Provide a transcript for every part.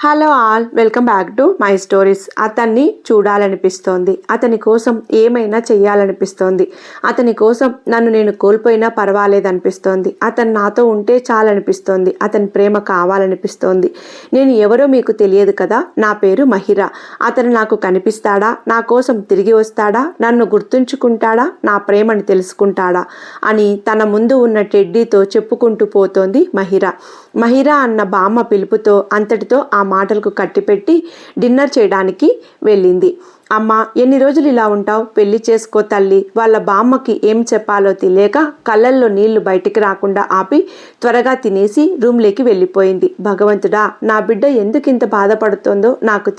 Hello all, welcome back to my stories. అతన్ని చూడాలనిపిస్తోంది, అతని కోసం ఏమైనా చెయ్యాలనిపిస్తోంది, అతని కోసం నన్ను నేను కోల్పోయినా పర్వాలేదనిపిస్తోంది, అతను నాతో ఉంటే చాలనిపిస్తోంది, అతని ప్రేమ కావాలనిపిస్తోంది. నేను ఎవరో మీకు తెలియదు కదా, నా పేరు మహిరా. అతను నాకు కనిపిస్తాడా, నా కోసం తిరిగి వస్తాడా, నన్ను గుర్తుంచుకుంటాడా, నా ప్రేమని తెలుసుకుంటాడా అని తన ముందు ఉన్న టెడ్డీతో చెప్పుకుంటూ పోతోంది మహిరా. మహిరా అన్న బామ్మ పిలుపుతో అంతటితో ఆ మాటలకు కట్టిపెట్టి డిన్నర్ చేయడానికి వెళ్ళింది. అమ్మ, ఎన్ని రోజులు ఇలా ఉంటావు? పెళ్లి చేసుకో తల్లి. వాళ్ళ బామ్మకి ఏం చెప్పాలో తెలియక కళ్ళల్లో నీళ్లు బయటికి రాకుండా ఆపి త్వరగా తినేసి రూమ్లోకి వెళ్ళిపోయింది. భగవంతుడా, నా బిడ్డ ఎందుకింత బాధపడుతోందో నాకు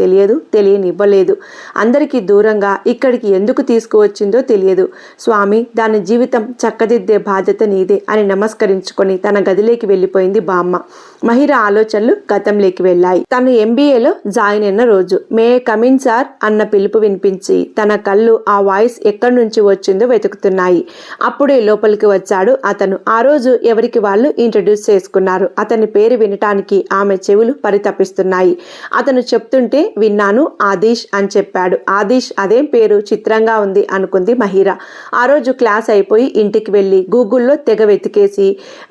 తెలియనివ్వలేదు. అందరికీ దూరంగా ఇక్కడికి ఎందుకు తీసుకువచ్చిందో తెలియదు. స్వామి, దాని జీవితం చక్కదిద్దే బాధ్యత నీదే అని నమస్కరించుకొని తన గదిలోకి వెళ్ళిపోయింది బామ్మ. మహిరా ఆలోచనలు గతంలోకి వెళ్ళాయి. తను MBAలో జాయిన్ అయిన రోజు. మే కమిన్ సార్ అన్న పిలుపు వినిపించి తన కళ్ళు ఆ వాయిస్ ఎక్కడి నుంచి వచ్చిందో వెతుకుతున్నాయి. అప్పుడే లోపలికి వచ్చాడు అతను. ఆ రోజు ఎవరికి వాళ్ళు ఇంట్రడ్యూస్ చేసుకున్నారు. అతని పేరు వినటానికి ఆమె చెవులు పరితపిస్తున్నాయి. అతను చెప్తుంటే విన్నాను, ఆదిష్ అని చెప్పాడు. ఆదిష్, అదేం పేరు చిత్రంగా ఉంది అనుకుంది మహిరా. ఆ రోజు క్లాస్ అయిపోయి ఇంటికి వెళ్ళి గూగుల్లో తెగ వెతికేసి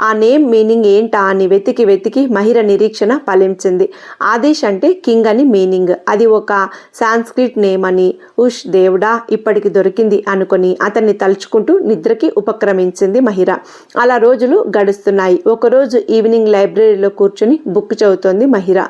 ఆ నేమ్ మీనింగ్ ఏంటా అని వెతికి మహిరా నిరీక్షణ ఫలించింది. ఆదిష్ అంటే కింగ్ అని మీనింగ్. అది ఒక సాంస్క్రిట్ నేమ్ అని. ఉష్ దేవుడా, ఇప్పటికి దొరికింది అనుకొని అతన్ని తలుచుకుంటూ నిద్రకి ఉపక్రమించింది మహిరా. అలా రోజులు గడుస్తున్నాయి. ఒకరోజు ఈవినింగ్ లైబ్రరీలో కూర్చుని బుక్ చదువుతోంది మహిరా.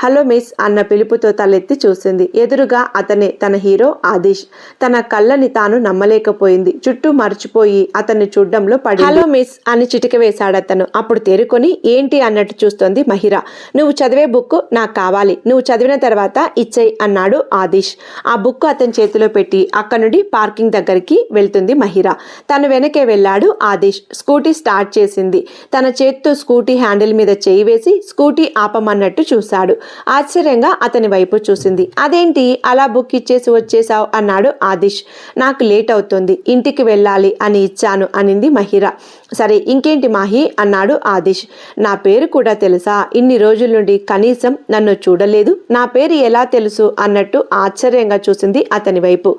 హలో మిస్ అన్న పిలుపుతో తలెత్తి చూసింది. ఎదురుగా అతనే, తన హీరో ఆదిష్. తన కళ్ళని తాను నమ్మలేకపోయింది. చుట్టూ మర్చిపోయి అతన్ని చూడ్డంలో పడి హలో మిస్ అని చిటిక వేశాడు అతను. అప్పుడు తేరుకొని ఏంటి అన్నట్టు చూస్తోంది మహిరా. నువ్వు చదివే బుక్ నాకు కావాలి, నువ్వు చదివిన తర్వాత ఇచ్చేయి అన్నాడు ఆదిష్. ఆ బుక్ అతని చేతిలో పెట్టి అక్కడి నుండి పార్కింగ్ దగ్గరికి వెళ్తుంది మహిరా. తను వెనకే వెళ్ళాడు ఆదిష్. స్కూటీ స్టార్ట్ చేసింది. తన చేత్తో స్కూటీ హ్యాండిల్ మీద చేయి వేసి స్కూటీ ఆపమన్నట్టు చూశాడు. ఆశ్చర్యంగా అతని వైపు చూసింది. అదేంటి అలా బుక్ ఇచ్చేసి వచ్చేసావు అన్నాడు ఆదిష్. నాకు లేట్ అవుతుంది, ఇంటికి వెళ్ళాలి అని ఇచ్చాను అనింది మహిరా. సరే ఇంకేంటి మాహి అన్నాడు ఆదిష్. నా పేరు కూడా తెలుసా? ఇన్ని రోజుల నుండి కనీసం నన్ను చూడలేదు, నా పేరు ఎలా తెలుసు అన్నట్టు ఆశ్చర్యంగా చూసింది అతని వైపు.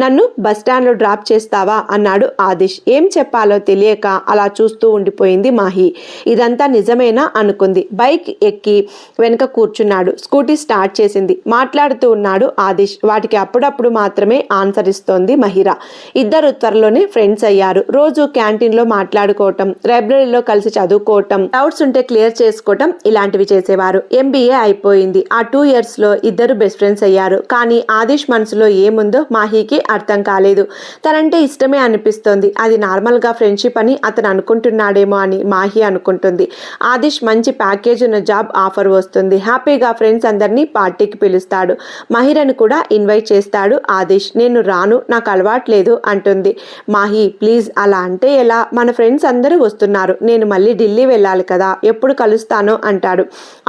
నన్ను బస్టాండ్లో డ్రాప్ చేస్తావా అన్నాడు ఆదిష్. ఏం చెప్పాలో తెలియక అలా చూస్తూ ఉండిపోయింది మాహి. ఇదంతా నిజమేనా అనుకుంది. బైక్ ఎక్కి వెనుక కూర్చున్నాడు. స్కూటీ స్టార్ట్ చేసింది. మాట్లాడుతూ ఉన్నాడు ఆదిష్. వాటికి అప్పుడప్పుడు మాత్రమే ఆన్సర్ ఇస్తోంది మహిరా. ఇద్దరు త్వరలోనే ఫ్రెండ్స్ అయ్యారు. రోజు క్యాంటీన్లో మాట్లాడుకోవటం, లైబ్రరీలో కలిసి చదువుకోవటం, డౌట్స్ ఉంటే క్లియర్ చేసుకోవటం ఇలాంటివి చేసేవారు. MBA అయిపోయింది. ఆ 2 yearsలో ఇద్దరు బెస్ట్ ఫ్రెండ్స్ అయ్యారు. కానీ ఆదిష్ మనసులో ఏముందో మాహికి అర్థం కాలేదు. తనంటే ఇష్టమే అనిపిస్తోంది. అది నార్మల్గా ఫ్రెండ్షిప్ అని అతను అనుకుంటున్నాడేమో అని మాహి అనుకుంటుంది. ఆదిష్ మంచి ప్యాకేజ్ ఉన్న జాబ్ ఆఫర్ వస్తుంది. హ్యాపీగా ఫ్రెండ్స్ అందరినీ పార్టీకి పిలుస్తాడు. మహిరను కూడా ఇన్వైట్ చేస్తాడు ఆదిష్. నేను రాను, నాకు అలవాట్లేదు అంటుంది. మాహి, ప్లీజ్ అలా అంటే ఎలా? మన ఫ్రెండ్స్ అందరూ వస్తున్నారు, నేను మళ్ళీ ఢిల్లీ వెళ్ళాలి కదా, ఎప్పుడు కలుస్తానో అంటాడు.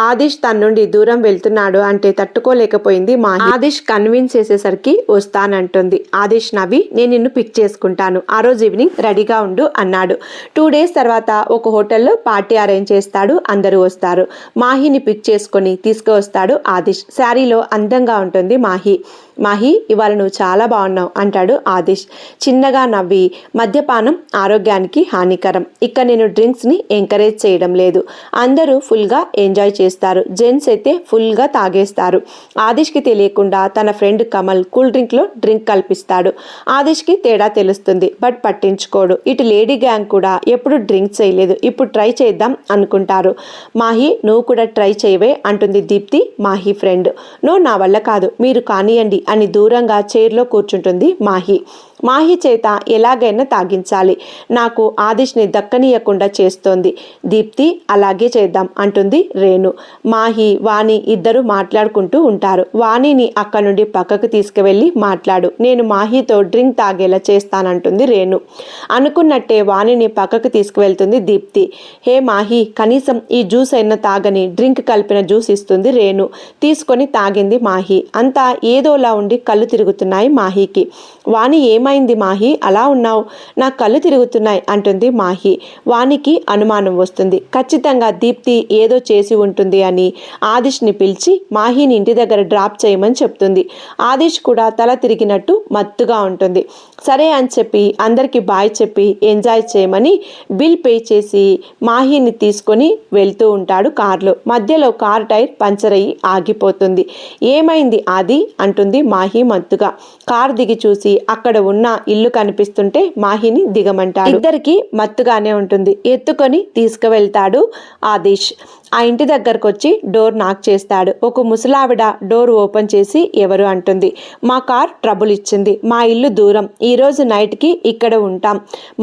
ఆదిష్ తన నుండి దూరం వెళ్తున్నాడు అంటే తట్టుకోలేకపోయింది మాహి. ఆదిష్ కన్విన్స్ చేసేసరికి వస్తానంటుంది. ఆదిష్ నవ్వి, నేను నిన్ను పిక్ చేసుకుంటాను, ఆ రోజు ఈవినింగ్ రెడీగా ఉండు అన్నాడు. 2 days తర్వాత ఒక హోటల్లో పార్టీ అరేంజ్ చేస్తాడు. అందరూ వస్తారు. మాహిని పిక్ చేసుకొని తీసుకువస్తాడు ఆదిష్. శారీలో అందంగా ఉంటుంది మాహి. మాహి, ఇవాళ నువ్వు చాలా బాగున్నావు అంటాడు ఆదిష్. చిన్నగా నవ్వి, మద్యపానం ఆరోగ్యానికి హానికరం, ఇక నేను డ్రింక్స్ని ఎంకరేజ్ చేయడం లేదు, అందరూ ఫుల్గా ఎంజాయ్ చేస్తారు, జెంట్స్ అయితే ఫుల్గా తాగేస్తారు. ఆదిష్కి తెలియకుండా తన ఫ్రెండ్ కమల్ కూల్ డ్రింక్లో డ్రింక్ కల్పిస్తాడు. ఆదిష్కి తేడా తెలుస్తుంది, బట్ పట్టించుకోడు. ఇటు లేడీ గ్యాంగ్ కూడా ఎప్పుడు డ్రింక్ చేయలేదు, ఇప్పుడు ట్రై చేద్దాం అనుకుంటారు. మాహి, నువ్వు కూడా ట్రై చేయవే అంటుంది దీప్తి, మాహి ఫ్రెండ్. నో, నా వల్ల కాదు, మీరు కానియండి అని దూరంగా చైర్లో కూర్చుంటుంది మాహి. మాహి చేత ఎలాగైనా తాగించాలి, నాకు ఆదిష్ని దక్కనీయకుండా చేస్తోంది దీప్తి. అలాగే చేద్దాం అంటుంది రేణు. మాహి, వాణి ఇద్దరు మాట్లాడుకుంటూ ఉంటారు. వాణిని అక్కడ నుండి పక్కకు తీసుకువెళ్ళి మాట్లాడు, నేను మాహితో డ్రింక్ తాగేలా చేస్తానంటుంది రేణు. అనుకున్నట్టే వాణిని పక్కకు తీసుకువెళ్తుంది దీప్తి. హే మాహి, కనీసం ఈ జ్యూస్ అయినా తాగని డ్రింక్ కలిపిన జ్యూస్ ఇస్తుంది రేణు. తీసుకొని తాగింది మాహి. అంతా ఏదోలా ఉండి కళ్ళు తిరుగుతున్నాయి మాహికి. వాణి ఏం ఏమైంది మాహి, అలా ఉన్నావు? నా కళ్ళు తిరుగుతున్నాయి అంటుంది మాహి. వానికి అనుమానం వస్తుంది. ఖచ్చితంగా దీప్తి ఏదో చేసి ఉంటుంది అని ఆదిష్ని పిలిచి మాహిని ఇంటి దగ్గర డ్రాప్ చేయమని చెప్తుంది. ఆదిష్ కూడా తల తిరిగినట్టు మత్తుగా ఉంటుంది. సరే అని చెప్పి అందరికీ బాయ్ చెప్పి ఎంజాయ్ చేయమని బిల్ పే చేసి మాహిని తీసుకొని వెళ్తూ ఉంటాడు కార్లో. మధ్యలో కార్ టైర్ పంచర్ అయ్యి ఆగిపోతుంది. ఏమైంది ఆది అంటుంది మాహి మత్తుగా. కార్ దిగి చూసి అక్కడ ఉన్న ఇల్లు కనిపిస్తుంటే మాహిని దిగమంటాడు. ఇద్దరికి మత్తుగానే ఉంటుంది. ఎత్తుకొని తీసుకువెళ్తాడు ఆదిష్. ఆ ఇంటి దగ్గరకు వచ్చి డోర్ నాక్ చేస్తాడు. ఒక ముసలావిడ డోర్ ఓపెన్ చేసి ఎవరు అంటుంది. మా కార్ ట్రబుల్ ఇచ్చింది, మా ఇల్లు దూరం, ఈరోజు నైట్కి ఇక్కడ ఉంటాం.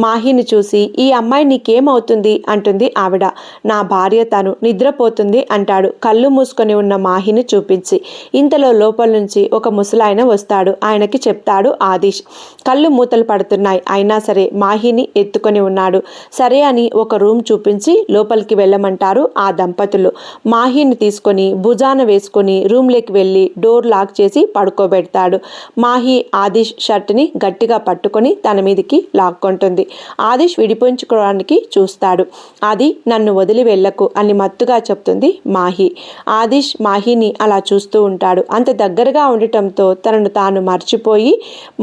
మాహిని చూసి ఈ అమ్మాయి నీకేమవుతుంది అంటుంది ఆవిడ. నా భార్య, తను నిద్రపోతుంది అంటాడు కళ్ళు మూసుకొని ఉన్న మాహిని చూపించి. ఇంతలో లోపల నుంచి ఒక ముసలాయన వస్తాడు. ఆయనకి చెప్తాడు ఆదిష్. కళ్ళు మూతలు పడుతున్నాయి, అయినా సరే మాహిని ఎత్తుకొని ఉన్నాడు. సరే అని ఒక రూమ్ చూపించి లోపలికి వెళ్ళమంటారు ఆ దంపతులు. మాహిని తీసుకొని భుజాన వేసుకొని రూమ్లోకి వెళ్ళి డోర్ లాక్ చేసి పడుకోబెడతాడు. మాహి ఆదిష్ షర్ట్ని గట్టిగా పట్టుకొని తన మీదకి లాక్కుంటుంది. ఆదిష్ విడిపించుకోవడానికి చూస్తాడు. అది నన్ను వదిలి వెళ్ళకు అని మత్తుగా చెప్తుంది మాహి. ఆదిష్ మాహిని అలా చూస్తూ ఉంటాడు. అంత దగ్గరగా ఉండటంతో తనను తాను మర్చిపోయి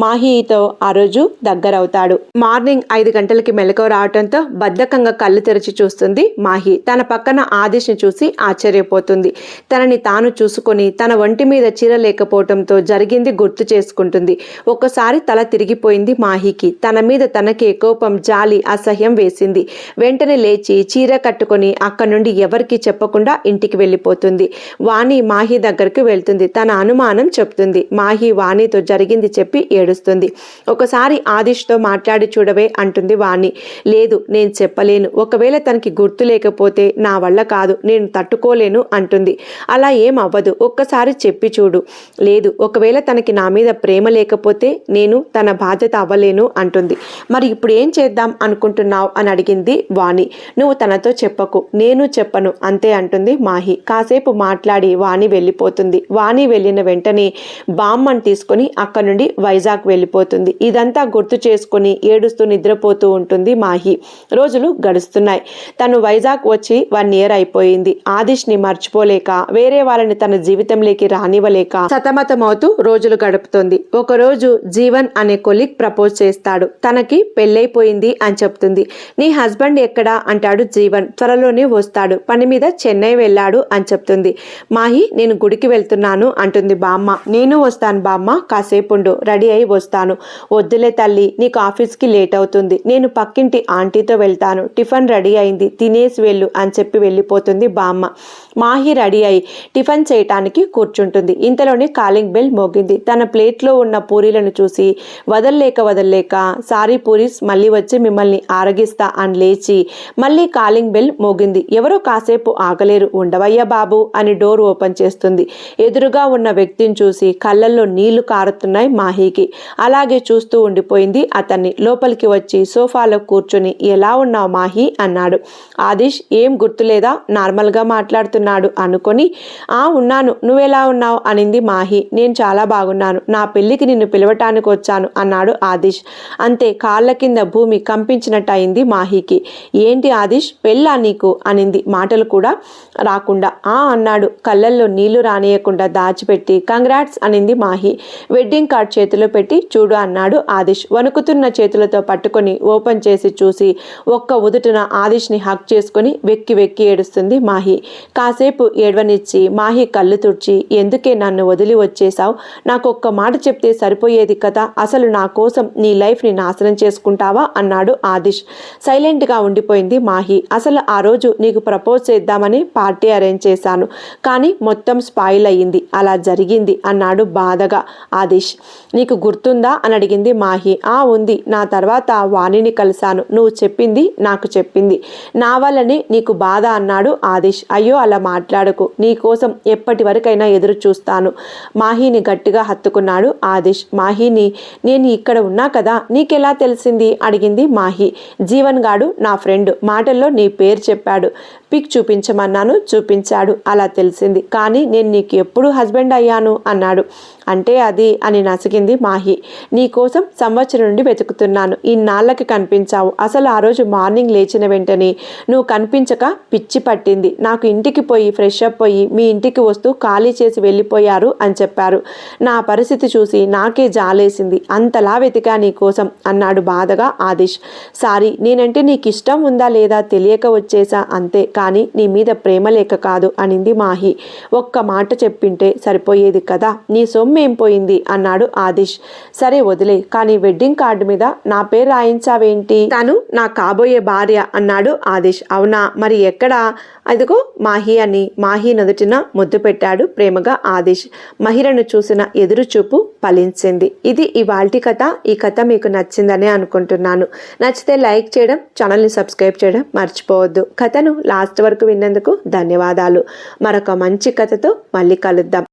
మాహితో ఆ రోజు దగ్గరవుతాడు. మార్నింగ్ 5 గంటలకి మెలకువ రావడంతో బద్ధకంగా కళ్ళు తెరిచి చూస్తుంది మాహి. తన పక్కన ఆదిష్ని చూసి ఆశ్చర్యపోతుంది. తనని తాను చూసుకొని తన ఒంటి మీద చీర లేకపోవడంతో జరిగింది గుర్తు చేసుకుంటుంది. ఒక్కసారి తల తిరిగిపోయింది మాహికి. తన మీద తనకే కోపం, జాలి, అసహ్యం వేసింది. వెంటనే లేచి చీర కట్టుకొని అక్కడి నుండి ఎవరికి చెప్పకుండా ఇంటికి వెళ్ళిపోతుంది. వాణి మాహి దగ్గరికి వెళ్తుంది. తన అనుమానం చెప్తుంది. మాహి వాణితో జరిగింది చెప్పి ఏడుస్తుంది. ఒకసారి ఆదిష్తో మాట్లాడి చూడవే అంటుంది వాణి. లేదు, నేను చెప్పలేను. ఒకవేళ తనకి గుర్తు లేకపోతే నా వల్ల కాదు, నేను తట్టుకోలేను అంటుంది. అలా ఏం అవ్వదు, ఒక్కసారి చెప్పి చూడు. లేదు, ఒకవేళ తనకి నా మీద ప్రేమ లేకపోతే నేను తన బాధ్యత అవ్వలేను అంటుంది. మరి ఇప్పుడు ఏం చేద్దాం అనుకుంటున్నావు అని అడిగింది వాణి. నువ్వు తనతో చెప్పకు, నేను చెప్పను అంతే అంటుంది మాహి. కాసేపు మాట్లాడి వాణి వెళ్ళిపోతుంది. వాణి వెళ్ళిన వెంటనే బామ్మని తీసుకొని అక్కడ నుండి వైజాగ్ వెళ్ళిపోతుంది. ఇదంతా గుర్తు చేసుకొని ఏడుస్తూ నిద్రపోతూ ఉంటుంది మాహి. రోజులు గడుస్తున్నాయి. తను వైజాగ్ వచ్చి 1 year అయిపోయింది. ఆదిష్ని మర్చిపోలేక, వేరే వాళ్ళని తన జీవితంలోకి రానివ్వలేక సతమతమవుతూ రోజులు గడుపుతుంది. ఒకరోజు జీవన్ అనే కొలీగ్ ప్రపోజ్ చేస్తాడు. తనకి పెళ్ళైపోయింది అని చెప్తుంది. నీ హస్బెండ్ ఎక్కడా అంటాడు జీవన్. త్వరలోనే వస్తాడు, పని మీద చెన్నై వెళ్ళాడు అని చెప్తుంది. మాహి, నేను గుడికి వెళ్తున్నాను అంటుంది బామ్మ. నేను వస్తాను బామ్మ, కాసేపు ఉండు, రెడీ అయి వస్తాను. వద్దులే తల్లి, నీకు ఆఫీస్కి లేట్ అవుతుంది, నేను పక్కింటి ఆంటీతో వెళ్తాను, టిఫిన్ రెడీ అయింది, తినేసి వెళ్ళు అని చెప్పి వెళ్ళిపోతుంది బామ్మ. మాహి రెడీ అయి టిఫిన్ చేయటానికి కూర్చుంటుంది. ఇంతలోనే కాలింగ్ బెల్ మోగింది. తన ప్లేట్లో ఉన్న పూరీలను చూసి వదల్లేక సారీ పూరీస్, మళ్ళీ వచ్చి మిమ్మల్ని ఆరగిస్తా అని లేచి మళ్ళీ కాలింగ్ బెల్ మోగింది. ఎవరో కాసేపు ఆగలేరు, ఉండవయ్యా బాబు అని డోర్ ఓపెన్ చేస్తుంది. ఎదురుగా ఉన్న వ్యక్తిని చూసి కళ్ళల్లో నీళ్లు కారుతున్నాయి మాహికి. అలాగే చూస్తూ ఉండిపోయింది అతన్ని. లోపలికి వచ్చి సోఫాలో కూర్చొని ఎలా ఉన్నావు మాహి అన్నాడు. ఆదిష్ ఏం గుర్తులేదా, నార్మల్గా మాట్లాడుతున్నాడు అనుకొని ఉన్నాను, నువ్వెలా ఉన్నావు అనింది మాహి. నేను చాలా బాగున్నాను, నా పెళ్లికి నిన్ను పిలవటానికి వచ్చాను అన్నాడు ఆదిష్. అంతే, కాళ్ళ కింద భూమి కంపించినట్టు అయింది మాహికి. ఏంటి ఆదిష్, పెళ్ళా నీకు అనింది మాటలు కూడా రాకుండా. అన్నాడు కళ్ళల్లో నీళ్లు రానియకుండా దాచిపెట్టి. కంగ్రాట్స్ అనింది మాహి. వెడ్డింగ్ కార్డ్ చేతిలో పెట్టి చూడు అన్నాడు ఆదిష్. వణుకుతున్న చేతులతో పట్టుకొని ఓపెన్ చేసి చూసి ఒక్క ఉదుటున ఆదిష్ని హక్ చేసుకొని వెక్కి వెక్కి ఏడుస్తుంది మాహి. కాసేపు ఏడవనిచ్చి మాహి కళ్ళు తుడిచి, ఎందుకే నన్ను వదిలి వచ్చేసావు, నాకు ఒక్క మాట చెప్తే సరిపోయేది కదా, అసలు నా కోసం నీ లైఫ్ని నాశనం చేసుకుంటావా అన్నాడు ఆదిష్. సైలెంట్గా ఉండిపోయింది మాహి. అసలు ఆ రోజు నీకు ప్రపోజ్ చేద్దామని పార్టీ అరేంజ్ చేశాను, కానీ మొత్తం స్పాయిల్ అయ్యింది, అలా జరిగింది అన్నాడు బాధగా ఆదిష్. నీకు గుర్తుందా అని అడిగింది మాహి. ఉంది, నా తర్వాత వాణిని కలిశాను, నువ్వు చెప్పింది నాకు చెప్పింది, నా వల్లనే నీకు బాధ అన్నాడు ఆదిష్. అయ్యో అలా మాట్లాడకు, నీ కోసం ఎప్పటి వరకైనా ఎదురు చూస్తాను. మాహీని గట్టిగా హత్తుకున్నాడు ఆదిష్. మాహీని, నేను ఇక్కడ ఉన్నా కదా, నీకెలా తెలిసింది అడిగింది మాహి. జీవన్ గాడు నా ఫ్రెండ్, మాటల్లో నీ పేరు చెప్పాడు. పిక్ చూపించమన్నాను, చూపించాడు, అలా తెలిసింది. కానీ నేను నీకు ఎప్పుడు హస్బెండ్ అయ్యాను అన్నాడు. అంటే అది అని నసిగింది మాహి. నీ కోసం సంవత్సరం నుండి వెతుకుతున్నాను, ఇన్నాళ్ళకి కనిపించావు. అసలు ఆ రోజు మార్నింగ్ లేచిన వెంటనే నువ్వు కనిపించక పిచ్చి పట్టింది. నాకు ఇంటికి పోయి ఫ్రెష్ అప్ అయ్యి మీ ఇంటికి వస్తూ ఖాళీ చేసి వెళ్ళిపోయారు అని చెప్పారు. నా పరిస్థితి చూసి నాకే జాలేసింది. అంతలా వెతికా నీ కోసం అన్నాడు బాధగా ఆదిష్. సారీ, నేనంటే నీకు ఇష్టం ఉందా లేదా తెలియక వచ్చేసా అంతే, కానీ నీ మీద ప్రేమ లేక కాదు అనింది మాహి. ఒక్క మాట చెప్పింటే సరిపోయేది కదా, నీ సొమ్మేం పోయింది అన్నాడు ఆదిష్. సరే వదిలే, కానీ వెడ్డింగ్ కార్డు మీద నా పేరు రాయించావేంటి? తను నా కాబోయే భార్య అన్నాడు ఆదిష్. అవునా, మరి ఎక్కడా? అదిగో మాహి అని మాహి నుదుటిన ముద్దు పెట్టాడు ప్రేమగా ఆదిష్. మహిరను చూసిన ఎదురు చూపు ఫలించింది. ఇది ఇవాల్టి కథ. ఈ కథ మీకు నచ్చిందనే అనుకుంటున్నాను. నచ్చితే లైక్ చేయడం, ఛానల్ని సబ్స్క్రైబ్ చేయడం మర్చిపోవద్దు. కథను లాస్ట్ వరకు విన్నందుకు ధన్యవాదాలు. మరొక మంచి కథతో మళ్ళీ కలుద్దాం.